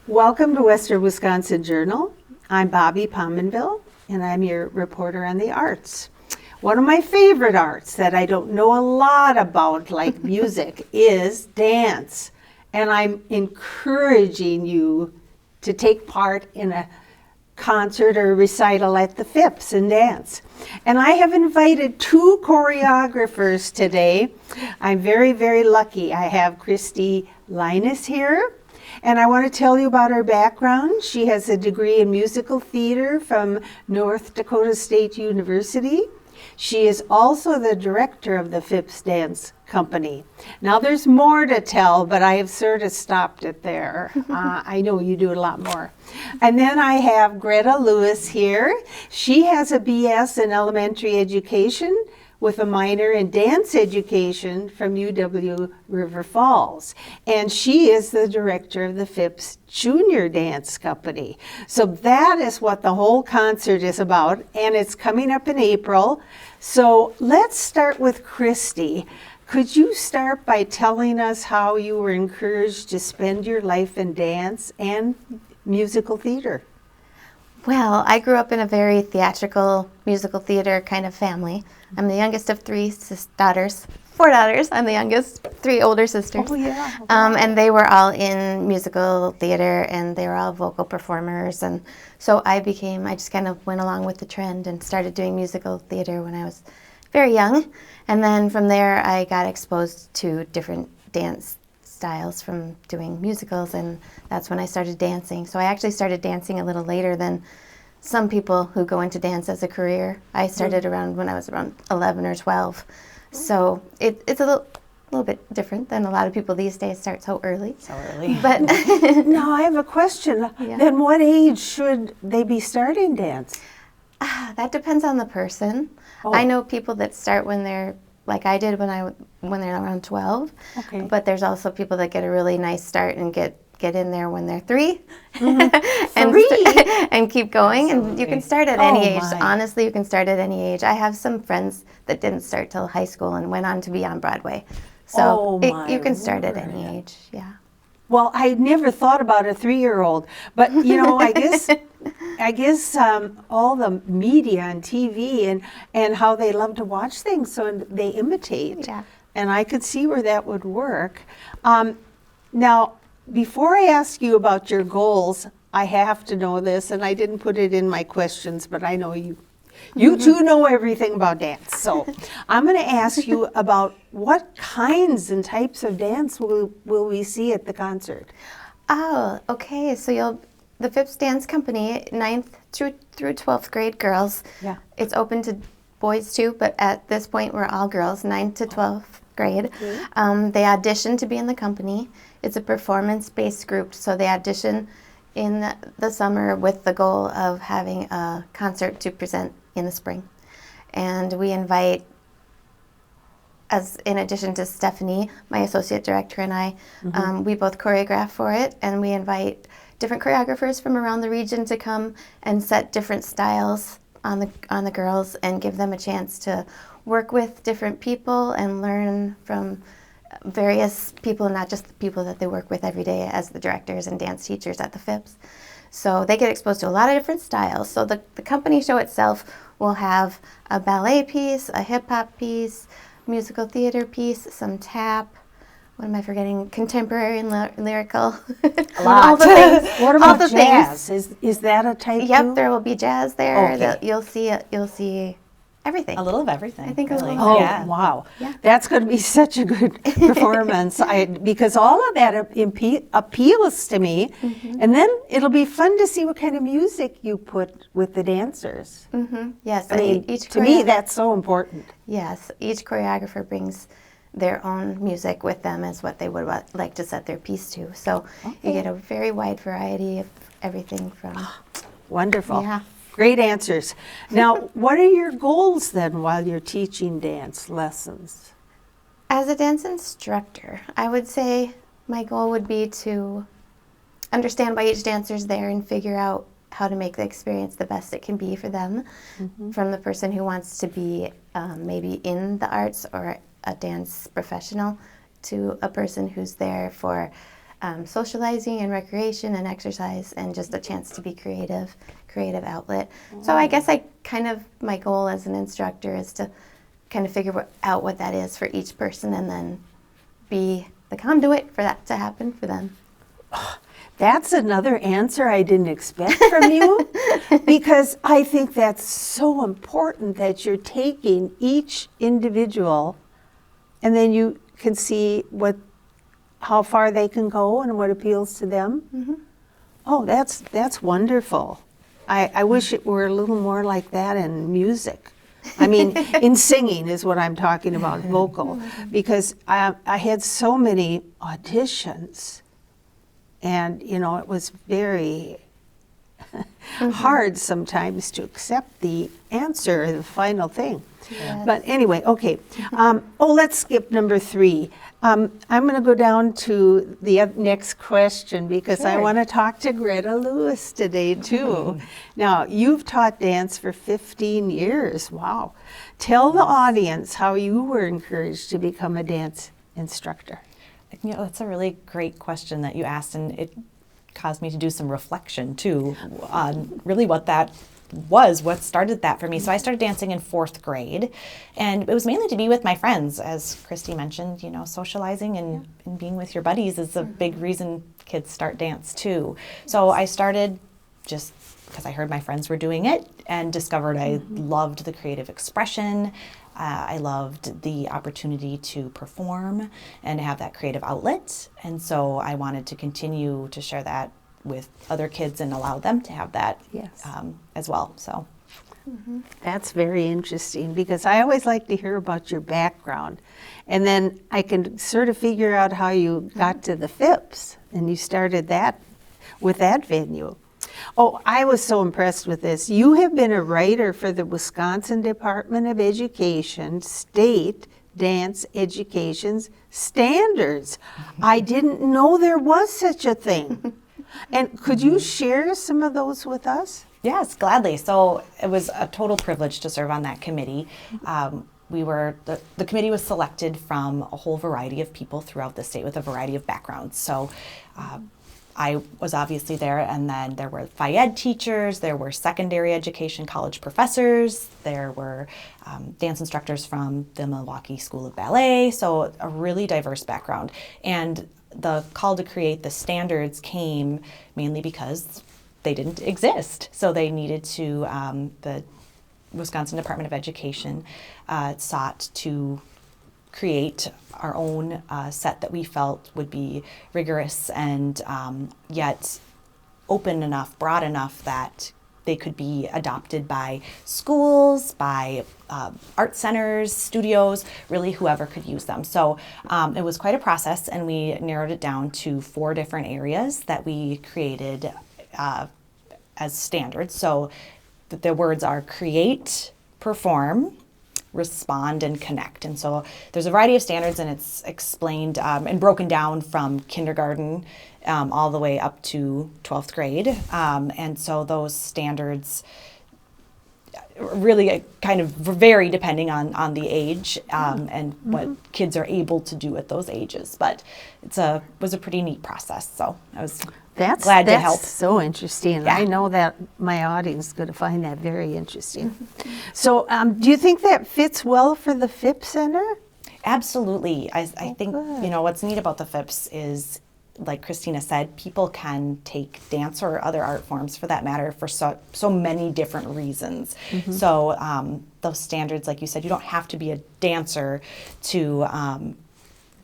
Welcome to Western Wisconsin Journal. I'm Bobby Pominville, and I'm your reporter on the arts. One of my favorite arts that I don't know a lot about, like music, is dance. And I'm encouraging you to take part in a concert or recital at the Phipps and dance. And I have invited two choreographers today. I'm very, very lucky. I have Christy Linus here. And I want to tell you about her background. She has a degree in musical theater from North Dakota State University. She is also the director of the Phipps Dance Company. Now there's more to tell, but I have sort of stopped it there. I know you do a lot more. And then I have Greta Lewis here. She has a BS in elementary education with a minor in dance education from UW River Falls. And she is the director of the Phipps Junior Dance Company. So that is what the whole concert is about, and it's coming up in April. So let's start with Christy. Could you start by telling us how you were encouraged to spend your life in dance and musical theater? Well, I grew up in a very theatrical musical theater kind of family. I'm the youngest of four daughters. I'm the youngest, three older sisters. Oh, yeah. And they were all in musical theater, and they were all vocal performers. And so I just kind of went along with the trend and started doing musical theater when I was very young. And then from there, I got exposed to different dance styles from doing musicals, and that's when I started dancing. So I actually started dancing a little later than some people who go into dance as a career. I started when I was around 11 or 12. So it's a little bit different than a lot of people these days start so early. But now I have a question. Yeah. Then what age should they be starting dance? That depends on the person. Oh. I know people that start when they're like I did when they're around 12. Okay. But there's also people that get a really nice start and get in there when they're 3. And keep going. Absolutely. And you can start at any age. My. Honestly, you can start at any age. I have some friends that didn't start till high school and went on to be on Broadway. So you can start at any age. Yeah. Well, I never thought about a 3-year-old, but I guess all the media and TV and how they love to watch things, so they imitate. Yeah. And I could see where that would work. Now, before I ask you about your goals, I have to know this, and I didn't put it in my questions, but I know you two know everything about dance. So I'm going to ask you about what kinds and types of dance will we see at the concert? Oh, okay. So the Phipps Dance Company, 9th through 12th grade girls. Yeah. It's open to boys too, but at this point we're all girls, 9th to 12th grade. Okay. They audition to be in the company. It's a performance-based group, so they audition in the summer with the goal of having a concert to present in the spring. And we invite, in addition to Stephanie, my associate director, and I, we both choreograph for it, and we invite different choreographers from around the region to come and set different styles on the girls and give them a chance to work with different people and learn from various people, not just the people that they work with every day as the directors and dance teachers at the Phipps. So they get exposed to a lot of different styles. So the company show itself will have a ballet piece, a hip-hop piece, musical theater piece, some tap. What am I forgetting? Contemporary and lyrical. A lot. All the things. What about jazz? Is that a type Yep, too? there will be jazz there. Okay. You'll see everything. A little of everything. I think a really. little Oh, Yeah. wow. Yeah. That's going to be such a good performance because all of that appeals to me. And then it'll be fun to see what kind of music you put with the dancers. Yes, I mean, each to me, that's so important. Yes, each choreographer brings their own music with them as what they would like to set their piece to. So you get a very wide variety of everything from... Wonderful. Yeah. Great answers. Now, what are your goals then while you're teaching dance lessons? As a dance instructor, I would say my goal would be to understand why each dancer's there and figure out how to make the experience the best it can be for them, from the person who wants to be maybe in the arts or a dance professional to a person who's there for socializing and recreation and exercise and just a chance to be creative outlet. So I guess my goal as an instructor is to kind of figure out what that is for each person and then be the conduit for that to happen for them. That's another answer I didn't expect from you, because I think that's so important that you're taking each individual and then you can see how far they can go and what appeals to them. Mm-hmm. Oh, that's wonderful. I wish it were a little more like that in music. I mean, in singing is what I'm talking about, vocal, because I had so many auditions, and it was very hard sometimes to accept the answer, the final thing. Yes. But anyway, okay. Let's skip number 3. I'm going to go down to the next question because I want to talk to Greta Lewis today too. Now, you've taught dance for 15 years. Wow. Tell the audience how you were encouraged to become a dance instructor. That's a really great question that you asked, and it caused me to do some reflection too on really what started that for me. So I started dancing in 4th grade, and it was mainly to be with my friends. As Christy mentioned, socializing and being with your buddies is a big reason kids start dance too. So I started just because I heard my friends were doing it and discovered I loved the creative expression. I loved the opportunity to perform and have that creative outlet. And so I wanted to continue to share that with other kids and allow them to have that as well. So that's very interesting, because I always like to hear about your background, and then I can sort of figure out how you got to the Phipps and you started that with that venue. Oh, I was so impressed with this. You have been a writer for the Wisconsin Department of Education State Dance Education's Standards. I didn't know there was such a thing. And could you share some of those with us? Yes, gladly. So it was a total privilege to serve on that committee. The committee was selected from a whole variety of people throughout the state with a variety of backgrounds. So I was obviously there, and then there were Phi Ed teachers, there were secondary education college professors, there were dance instructors from the Milwaukee School of Ballet, so a really diverse background. And the call to create the standards came mainly because they didn't exist. So they needed to, the Wisconsin Department of Education sought to create our own set that we felt would be rigorous and yet open enough, broad enough that they could be adopted by schools, by art centers, studios, really whoever could use them. So it was quite a process, and we narrowed it down to 4 different areas that we created as standards. So the words are create, perform, respond, and connect. And so there's a variety of standards, and it's explained and broken down from kindergarten all the way up to 12th grade. And so those standards really kind of vary depending on the age and what kids are able to do at those ages. But was a pretty neat process. So I was glad to help. That's so interesting. Yeah. I know that my audience is going to find that very interesting. So do you think that fits well for the Phipps Center? Absolutely. I think, what's neat about the Phipps is, like Christina said, people can take dance or other art forms, for that matter, for so many different reasons. So those standards, like you said, you don't have to be a dancer to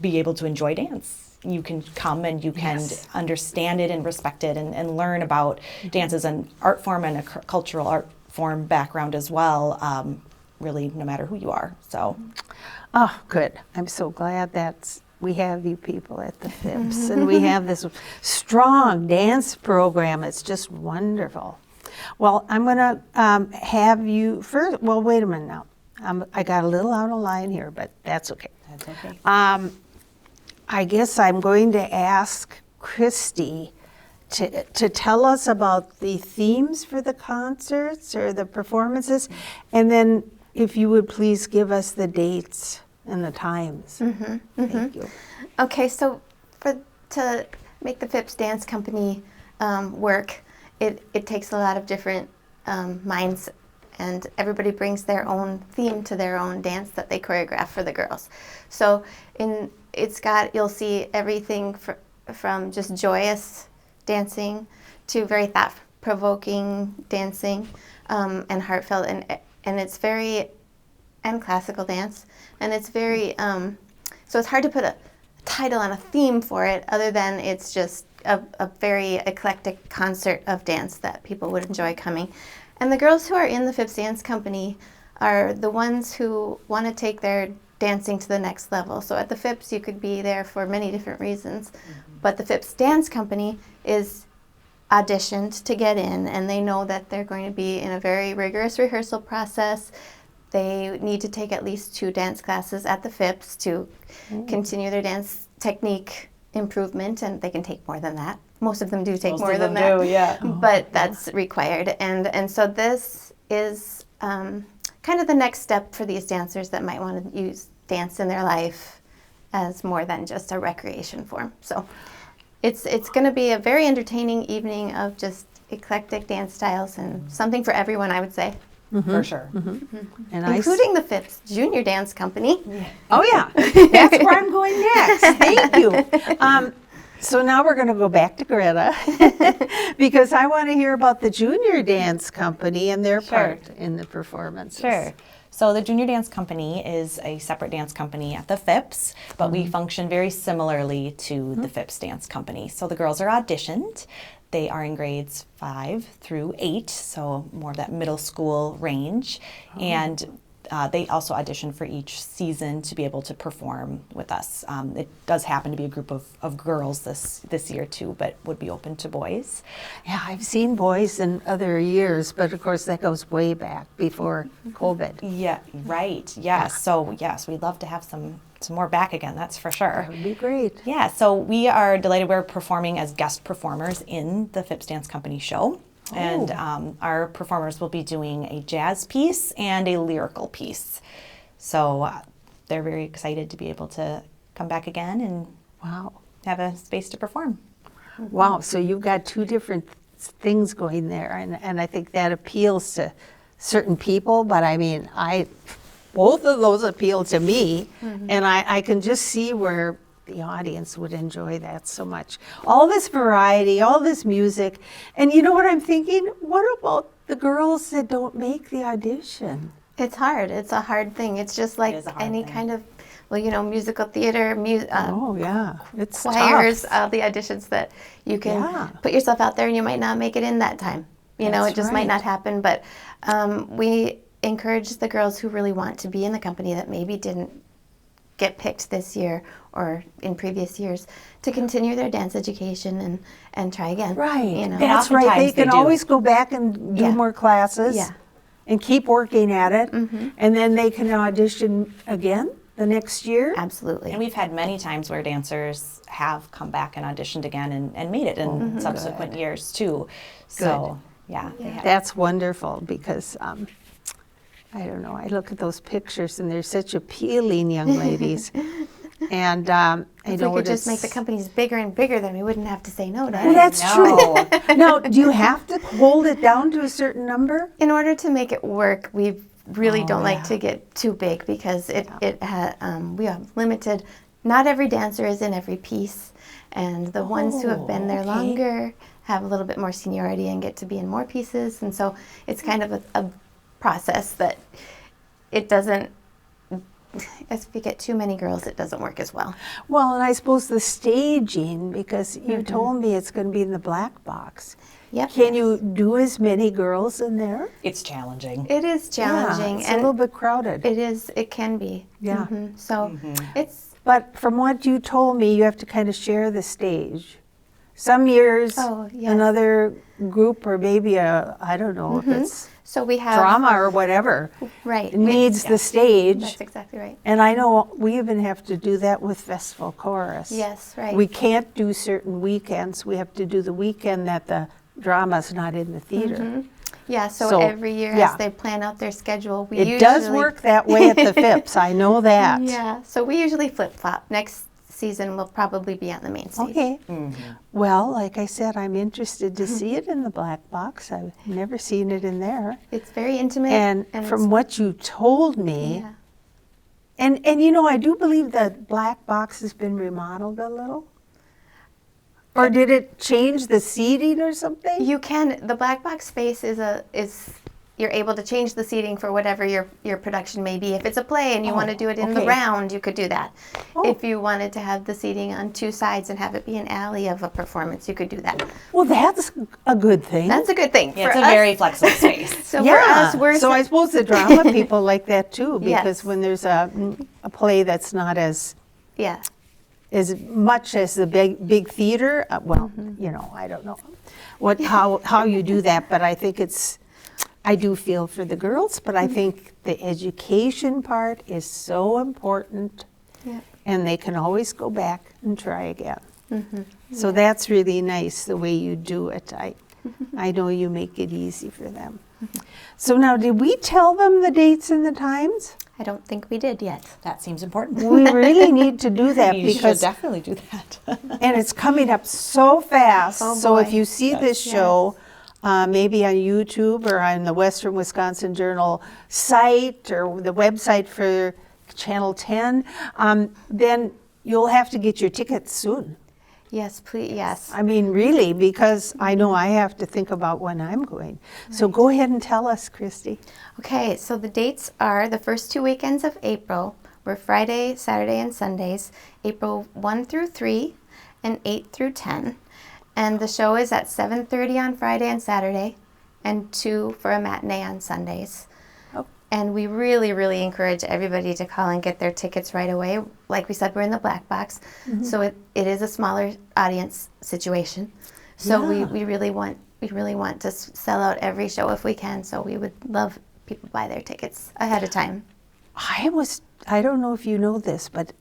be able to enjoy dance. You can come and you can understand it and respect it and learn about dance as an art form and a cultural art form background as well, really, no matter who you are. So, oh, good. I'm so glad we have you people at the Phipps, and we have this strong dance program. It's just wonderful. Well, I'm going to have you first. Well, wait a minute now. I got a little out of line here, but that's okay. That's okay. I guess I'm going to ask Christy to tell us about the themes for the concerts or the performances, and then if you would please give us the dates and the times. Thank you. Okay, so to make the Phipps Dance Company work, it takes a lot of different minds, and everybody brings their own theme to their own dance that they choreograph for the girls. So you'll see everything from just joyous dancing to very thought-provoking dancing, and heartfelt, and it's very, and classical dance, and it's very, so it's hard to put a title on a theme for it, other than it's just a very eclectic concert of dance that people would enjoy coming. And the girls who are in the Phipps Dance Company are the ones who want to take their dancing to the next level. So at the Phipps, you could be there for many different reasons, but the Phipps Dance Company is auditioned to get in, and they know that they're going to be in a very rigorous rehearsal process. They need to take at least 2 dance classes at the Phipps to continue their dance technique improvement, and they can take more than that. Most of them do take more than that. Yeah. But that's required. And so this is kind of the next step for these dancers that might want to use dance in their life as more than just a recreation form. So it's going to be a very entertaining evening of just eclectic dance styles, and something for everyone, I would say. For sure. And Including the Phipps Junior Dance Company. Oh yeah, that's where I'm going next. Thank you. So now we're going to go back to Greta because I want to hear about the Junior Dance Company and their part in the performances. Sure. So the Junior Dance Company is a separate dance company at the Phipps, but we function very similarly to the Phipps Dance Company. So the girls are auditioned. They are in grades 5 through 8, so more of that middle school range. And they also audition for each season to be able to perform with us. It does happen to be a group of girls this year too, but would be open to boys. Yeah, I've seen boys in other years, but of course that goes way back before COVID. Yeah, right. Yes. So yes, we'd love to have some more back again, that's for sure. That would be great. Yeah, so we are delighted we're performing as guest performers in the Phipps Dance Company show. And our performers will be doing a jazz piece and a lyrical piece. So they're very excited to be able to come back again and have a space to perform. Wow, so you've got 2 different things going there, and I think that appeals to certain people, but I mean, both of those appeal to me, and I can just see where the audience would enjoy that so much. All this variety, all this music, and you know what I'm thinking? What about the girls that don't make the audition? It's hard. It's a hard thing. It's just like any kind of, musical theater, it's choirs, tough. all the auditions that you can put yourself out there, and you might not make it in that time. It just might not happen. But we encourage the girls who really want to be in the company that maybe didn't get picked this year or in previous years to continue their dance education and try again. Right. That's right. They can always go back and do more classes and keep working at it. And then they can audition again the next year. Absolutely. And we've had many times where dancers have come back and auditioned again and made it in subsequent years too. So, That's wonderful because I don't know, I look at those pictures and they're such appealing young ladies. And if we could just make the companies bigger and bigger, then we wouldn't have to say no to Well, that's true. Now, do you have to hold it down to a certain number? In order to make it work, we really don't like to get too big because we have limited. Not every dancer is in every piece, and the ones who have been there longer have a little bit more seniority and get to be in more pieces. And so it's kind of a process that it doesn't. If you get too many girls, it doesn't work as well. Well, and I suppose the staging, because you told me it's going to be in the black box. Yep. Can you do as many girls in there? It's challenging. It is challenging. Yeah, it's a little bit crowded. It is. It can be. Yeah. So it's. But from what you told me, you have to kind of share the stage. Some years, another group, or maybe I don't know if it's so we have drama or whatever. Right. Needs the stage. That's exactly right. And I know we even have to do that with Festival Chorus. Yes, right. We can't do certain weekends. We have to do the weekend that the drama's not in the theater. Yeah, so every year as they plan out their schedule, it does work that way at the Phipps. I know that. Yeah, so we usually flip-flop. Next season will probably be on the main stage. Okay. Well, like I said, I'm interested to see it in the black box. I've never seen it in there. It's very intimate. And from what you told me, yeah. and you know, I do believe that black box has been remodeled a little. Or did it change the seating or something? You can, the black box space is you're able to change the seating for whatever your production may be. If it's a play and you want to do it in the round, you could do that. If you wanted to have the seating on two sides and have it be an alley of a performance, you could do that. Well, that's a good thing. That's a good thing. Yeah, it's a very flexible space. So for us, so I suppose the drama people like that too, because Yes. when there's a play that's not as yeah. much as the big theater, well, you know, I don't know how you do that, but I think I do feel for the girls, but I think the education part is so important, Yeah. and they can always go back and try again. So that's really nice the way you do it. I know you make it easy for them. So now, did we tell them the dates and the times? I don't think we did yet. That seems important. We really need to do that You should because definitely do that. and it's coming up so fast. Oh, so if boy. you see this show, maybe on YouTube or on the Western Wisconsin Journal site or the website for Channel 10, then you'll have to get your tickets soon. Yes, please. Yes. I mean, really, because I know I have to think about when I'm going. So go ahead and tell us, Christy. Okay, so the dates are the first 2 weekends of April. We're Friday, Saturday, and Sundays, April 1 through 3 and 8 through 10. And the show is at 7:30 on Friday and Saturday and 2 for a matinee on Sundays. Oh. And we really, really encourage everybody to call and get their tickets right away. Like we said, we're in the black box, so it is a smaller audience situation. So we really want to sell out every show if we can. So we would love people to buy their tickets ahead of time. I don't know if you know this, but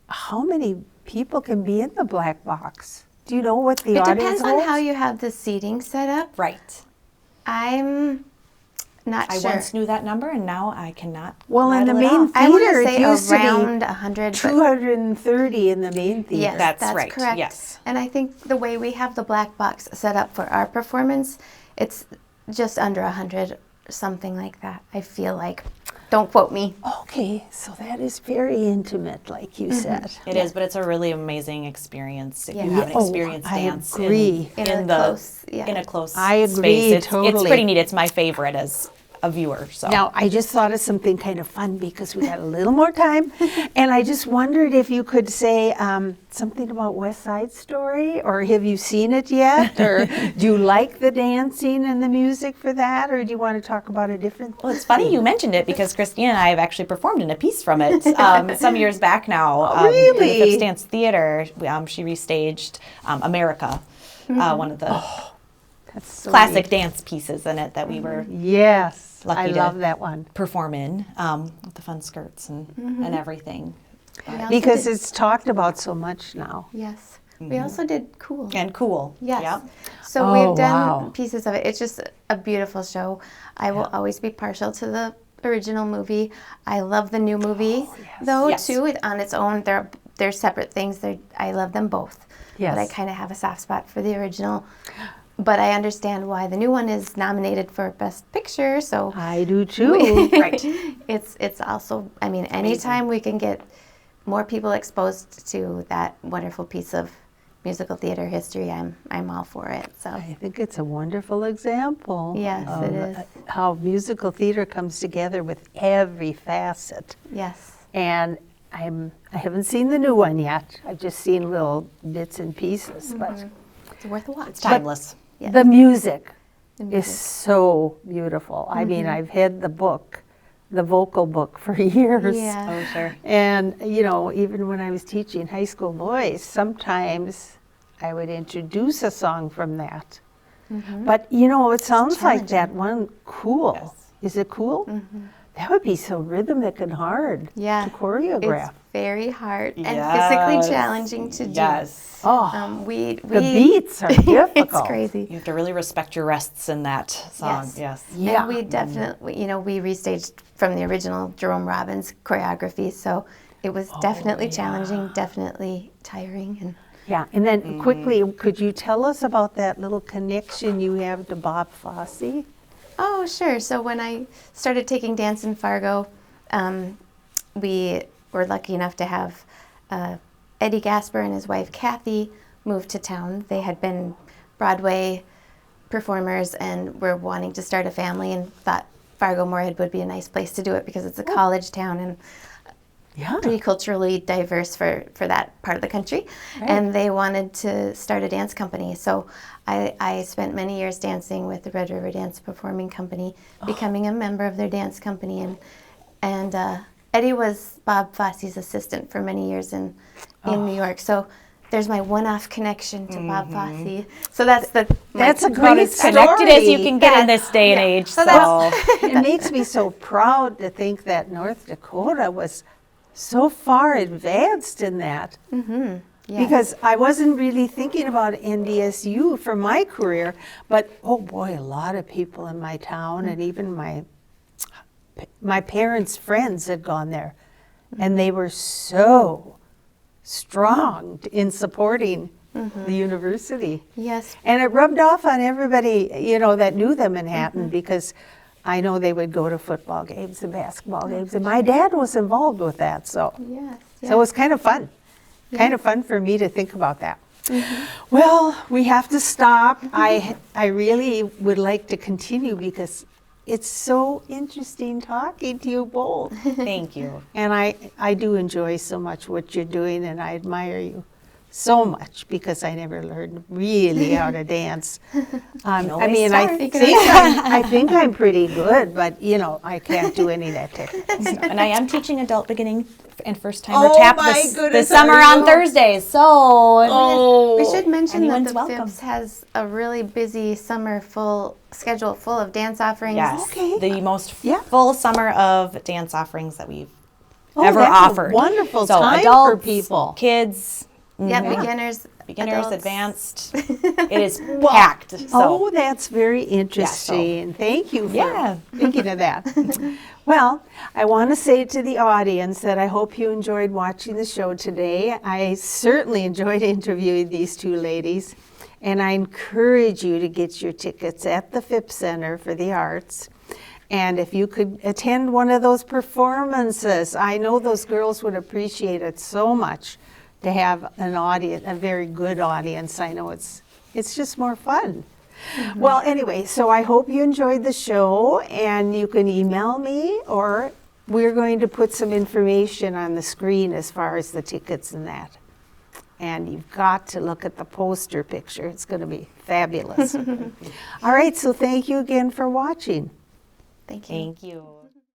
how many people can be in the black box? Do you know what the It audience depends on holds? how you have the seating set up. Right. I'm not I sure. once knew that number, and now I cannot. Well, in the rattle it main off. I want theater, to it say used to around be 100. but 230 in the main theater. yes, That's right, correct. yes. And I think the way we have the black box set up for our performance, it's just under 100, something like that. I feel like. Don't quote me. Okay, so that is very intimate, like you said. It is, but it's a really amazing experience if Yeah. you have an Oh, experienced I dance agree. In a close, yeah. in a close I agree, space. It's totally. pretty neat. It's my favorite as a viewer. So Now, I just thought of something kind of fun because we got a little more time, and I just wondered if you could say something about West Side Story, or have you seen it yet, or do you like the dancing and the music for that, or do you want to talk about a different? Well, it's funny you mentioned it because Christina and I have actually performed in a piece from it some years back now. Really? In the Phipps Dance Theater, she restaged America, one of the That's so classic neat. dance pieces in it that we were Yes, lucky I to love that one. perform in with the fun skirts and everything. We also Because did- it's talked about so much now. Yes. We also did Cool. And cool. Yes. Yep. So Oh, we've done wow. pieces of it. It's just a beautiful show. I will always be partial to the original movie. I love the new movie, though, Yes. too. On its own, they're separate things. I love them both. Yes. But I kind of have a soft spot for the original. But I understand why the new one is nominated for Best Picture. So I do too. Right. it's also, I mean, anytime we can get more people exposed to that wonderful piece of musical theater history, I'm all for it. So I think it's a wonderful example. Yes, it is. How musical theater comes together with every facet. yes, And I haven't seen the new one yet. I've just seen little bits and pieces. But it's worth a watch. It's timeless. Yes. the music The is music. so beautiful. I mean, I've had the book, the vocal book, for years. Yeah. Oh, sure. And, you know, even when I was teaching high school voice, sometimes I would introduce a song from that. But, you know, it sounds like that one, Cool. Yes. Is it Cool? That would be so rhythmic and hard Yeah. to choreograph. It's very hard and Yes. physically challenging to do. Yes. Oh, We the beats are difficult. It's crazy. You have to really respect your rests in that song. Yes. Yes. Yeah. And we definitely, we restaged from the original Jerome Robbins choreography, so it was definitely challenging, definitely tiring, and Yeah, and then quickly, could you tell us about that little connection you have to Bob Fosse? oh, sure. So when I started taking dance in Fargo, we were lucky enough to have Eddie Gasper and his wife Kathy move to town. They had been Broadway performers and were wanting to start a family and thought Fargo-Moorhead would be a nice place to do it because it's a college town and pretty culturally diverse for that part of the country. Right. And they wanted to start a dance company. So I spent many years dancing with the Red River Dance Performing Company, becoming a member of their dance company. And Eddie was Bob Fosse's assistant for many years in New York. So there's my one-off connection to Bob Fosse. So that's a About great as connected as you story. can get in this day and age. So, It makes me so proud to think that North Dakota was so far advanced in that. Yes. Because I wasn't really thinking about NDSU for my career, but oh boy, a lot of people in my town and even my parents' friends had gone there, and they were so strong in supporting the university. Yes. And it rubbed off on everybody, that knew them in Manhattan, because I know they would go to football games and basketball games, and my dad was involved with that, so Yes. so it was kind of fun. Kind of fun for me to think about that. Well, we have to stop. I really would like to continue because it's so interesting talking to you both. thank you. And I do enjoy so much what you're doing, and I admire you so much because I never learned really how to dance. I think I'm pretty good, but I can't do any of that technique stuff. And I am teaching adult beginning and first timer Oh tap my this goodness, summer are on you? Thursdays. So We should mention that Anyone's the welcome. Phipps has a really busy summer schedule full of dance offerings. yes, Okay. the most Yeah. full summer of dance offerings that we've Oh, ever that's a offered. wonderful so time for adults, people. kids, Yeah, beginners, adults. advanced. It is packed. So Oh, that's very interesting. Thank you for thinking of that. Well, I want to say to the audience that I hope you enjoyed watching the show today. I certainly enjoyed interviewing these two ladies, and I encourage you to get your tickets at the Phipps Center for the Arts. And if you could attend one of those performances, I know those girls would appreciate it so much to have an audience, a very good audience. I know it's just more fun. Well, anyway, so I hope you enjoyed the show, and you can email me, or we're going to put some information on the screen as far as the tickets and that. And you've got to look at the poster picture. It's going to be fabulous. All right, so thank you again for watching. Thank you. thank you.